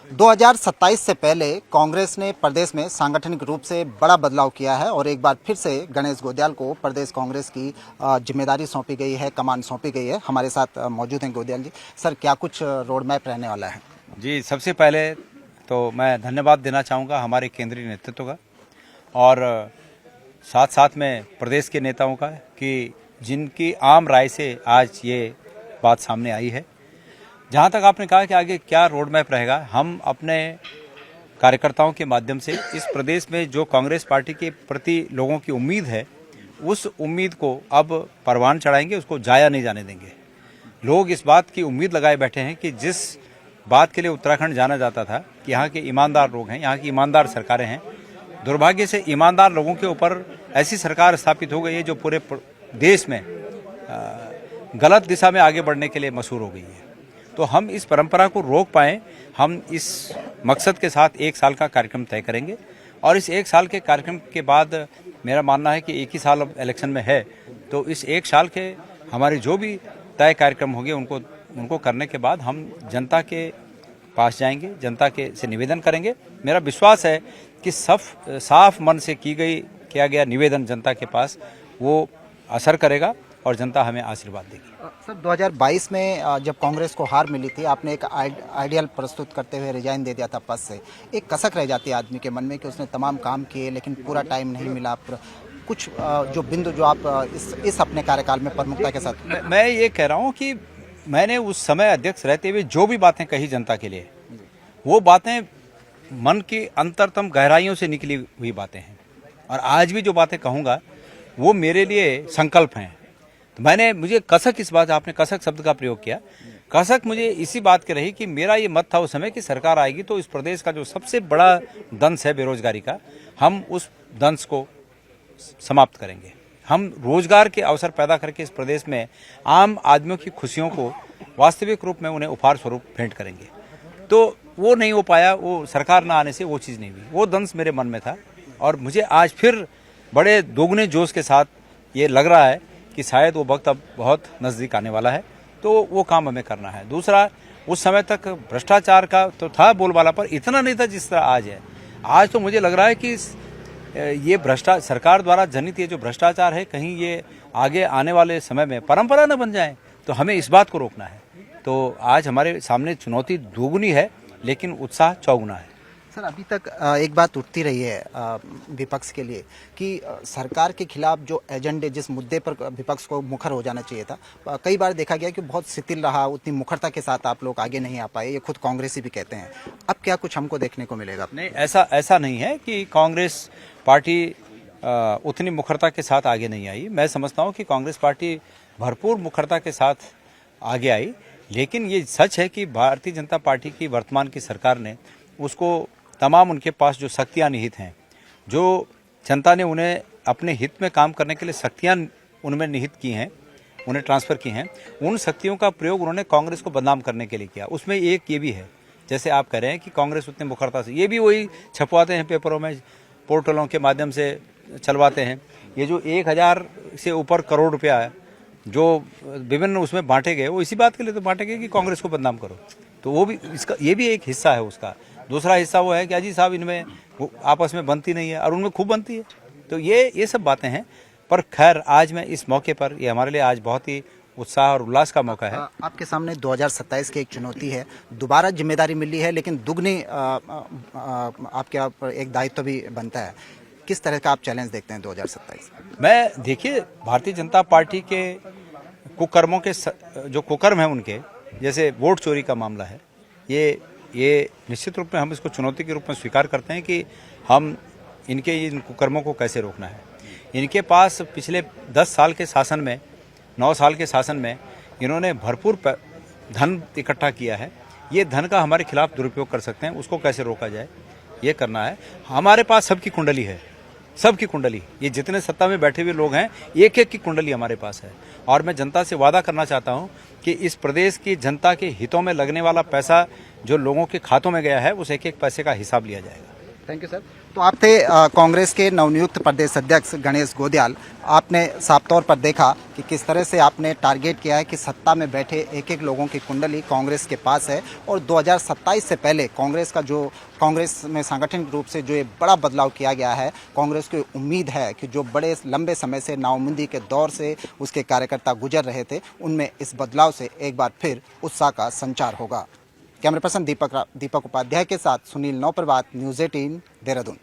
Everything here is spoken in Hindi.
2027 से पहले कांग्रेस ने प्रदेश में सांगठनिक रूप से बड़ा बदलाव किया है और एक बार फिर से गणेश गोंदियाल को प्रदेश कांग्रेस की जिम्मेदारी सौंपी गई है, कमान सौंपी गई है। हमारे साथ मौजूद हैं गोंदियाल जी। सर, क्या कुछ रोड मैप रहने वाला है? जी, सबसे पहले तो मैं धन्यवाद देना चाहूँगा हमारे केंद्रीय नेतृत्व का और साथ साथ में प्रदेश के नेताओं का कि जिनकी आम राय से आज ये बात सामने आई है। जहाँ तक आपने कहा कि आगे क्या रोड मैप रहेगा, हम अपने कार्यकर्ताओं के माध्यम से इस प्रदेश में जो कांग्रेस पार्टी के प्रति लोगों की उम्मीद है, उस उम्मीद को अब परवान चढ़ाएंगे, उसको जाया नहीं जाने देंगे। लोग इस बात की उम्मीद लगाए बैठे हैं कि जिस बात के लिए उत्तराखंड जाना जाता था कि यहाँ के ईमानदार लोग हैं, यहाँ की ईमानदार सरकारें हैं, दुर्भाग्य से ईमानदार लोगों के ऊपर ऐसी सरकार स्थापित हो गई है जो पूरे देश में गलत दिशा में आगे बढ़ने के लिए मशहूर हो गई है। तो हम इस परंपरा को रोक पाएं, हम इस मकसद के साथ 1 साल का कार्यक्रम तय करेंगे और इस 1 साल के कार्यक्रम के बाद मेरा मानना है कि 1 ही साल अब इलेक्शन में है, तो इस 1 साल के हमारे जो भी तय कार्यक्रम होंगे उनको करने के बाद हम जनता के पास जाएंगे, जनता के से निवेदन करेंगे। मेरा विश्वास है कि साफ मन से किया गया निवेदन जनता के पास वो असर करेगा और जनता हमें आशीर्वाद देगी। सर, 2022 में जब कांग्रेस को हार मिली थी, आपने एक आइडियल प्रस्तुत करते हुए रिजाइन दे दिया था पद से। एक कसक रह जाती है आदमी के मन में कि उसने तमाम काम किए लेकिन पूरा टाइम नहीं मिला। कुछ जो बिंदु जो आप इस अपने कार्यकाल में प्रमुखता के साथ मैं ये कह रहा हूँ कि मैंने उस समय अध्यक्ष रहते हुए जो भी बातें कही जनता के लिए, वो बातें मन की अंतरतम गहराइयों से निकली हुई बातें हैं और आज भी जो बातें कहूँगा वो मेरे लिए संकल्प हैं। तो मुझे कसक, इस बात आपने कसक शब्द का प्रयोग किया, कसक मुझे इसी बात की रही कि मेरा ये मत था उस समय कि सरकार आएगी तो इस प्रदेश का जो सबसे बड़ा दंश है बेरोजगारी का, हम उस दंश को समाप्त करेंगे। हम रोजगार के अवसर पैदा करके इस प्रदेश में आम आदमियों की खुशियों को वास्तविक रूप में उन्हें उपहार स्वरूप भेंट करेंगे। तो वो नहीं हो पाया, वो सरकार ना आने से वो चीज़ नहीं हुई। वो दंश मेरे मन में था और मुझे आज फिर बड़े दोगुने जोश के साथ ये लग रहा है कि शायद वो वक्त अब बहुत नज़दीक आने वाला है, तो वो काम हमें करना है। दूसरा, उस समय तक भ्रष्टाचार का तो था बोलबाला, पर इतना नहीं था जिस तरह आज है। आज तो मुझे लग रहा है कि ये सरकार द्वारा जनित ये जो भ्रष्टाचार है, कहीं ये आगे आने वाले समय में परंपरा न बन जाए, तो हमें इस बात को रोकना है। तो आज हमारे सामने चुनौती दोगुनी है लेकिन उत्साह चौगुना है। सर, अभी तक एक बात उठती रही है विपक्ष के लिए कि सरकार के खिलाफ जो एजेंडे, जिस मुद्दे पर विपक्ष को मुखर हो जाना चाहिए था, कई बार देखा गया कि बहुत शिथिल रहा, उतनी मुखरता के साथ आप लोग आगे नहीं आ पाए। ये खुद कांग्रेसी भी कहते हैं। अब क्या कुछ हमको देखने को मिलेगा? नहीं, ऐसा नहीं है कि कांग्रेस पार्टी उतनी मुखरता के साथ आगे नहीं आई। मैं समझता हूँ कि कांग्रेस पार्टी भरपूर मुखरता के साथ आगे आई, लेकिन ये सच है कि भारतीय जनता पार्टी की वर्तमान की सरकार ने उसको तमाम उनके पास जो शक्तियाँ निहित हैं, जो जनता ने उन्हें अपने हित में काम करने के लिए शक्तियाँ उनमें निहित की हैं, उन्हें ट्रांसफ़र की हैं, उन शक्तियों का प्रयोग उन्होंने कांग्रेस को बदनाम करने के लिए किया। उसमें एक ये भी है, जैसे आप कह रहे हैं कि कांग्रेस उतनी मुखरता से, ये भी वही छपवाते हैं पेपरों में, पोर्टलों के माध्यम से चलवाते हैं। ये जो 1000 से ऊपर करोड़ रुपया है जो विभिन्न उसमें बांटे गए, वो इसी बात के लिए तो बांटे गए कि कांग्रेस को बदनाम करो। तो वो भी ये भी एक हिस्सा है उसका। दूसरा हिस्सा वो है कि अजी साहब इनमें आपस में बनती नहीं है और उनमें खूब बनती है। तो ये सब बातें हैं। पर खैर, आज मैं इस मौके पर, ये हमारे लिए आज बहुत ही उत्साह और उल्लास का मौका है। आपके सामने 2027 की एक चुनौती है, दोबारा जिम्मेदारी मिली है, लेकिन दुगनी आपके ऊपर एक दायित्व भी बनता है। किस तरह का आप चैलेंज देखते हैं 2027? मैं, देखिए, भारतीय जनता पार्टी के कुकर्मों के जो कुकर्म हैं उनके, जैसे वोट चोरी का मामला है, ये निश्चित रूप में हम इसको चुनौती के रूप में स्वीकार करते हैं कि हम इन कुकर्मों को कैसे रोकना है। इनके पास पिछले 10 साल के शासन में, 9 साल के शासन में इन्होंने भरपूर धन इकट्ठा किया है। ये धन का हमारे खिलाफ दुरुपयोग कर सकते हैं, उसको कैसे रोका जाए, ये करना है। हमारे पास सबकी कुंडली है, सबकी कुंडली, ये जितने सत्ता में बैठे हुए लोग हैं, एक एक की कुंडली हमारे पास है। और मैं जनता से वादा करना चाहता हूं कि इस प्रदेश की जनता के हितों में लगने वाला पैसा जो लोगों के खातों में गया है, उस एक एक पैसे का हिसाब लिया जाएगा। Thank you sir. तो आप थे कांग्रेस के नवनियुक्त प्रदेश अध्यक्ष गणेश गोंदियाल। आपने साफ तौर पर देखा कि किस तरह से आपने टारगेट किया है कि सत्ता में बैठे एक एक लोगों की कुंडली कांग्रेस के पास है और 2027 से पहले कांग्रेस में सांगठनिक रूप से जो ये बड़ा बदलाव किया गया है, कांग्रेस को उम्मीद है कि जो बड़े लंबे समय से नाउमंदी के दौर से उसके कार्यकर्ता गुजर रहे थे, उनमें इस बदलाव से एक बार फिर उत्साह का संचार होगा। कैमरा पर्सन दीपक उपाध्याय के साथ सुनील नौप्रभात, न्यूज़ 18 देहरादून।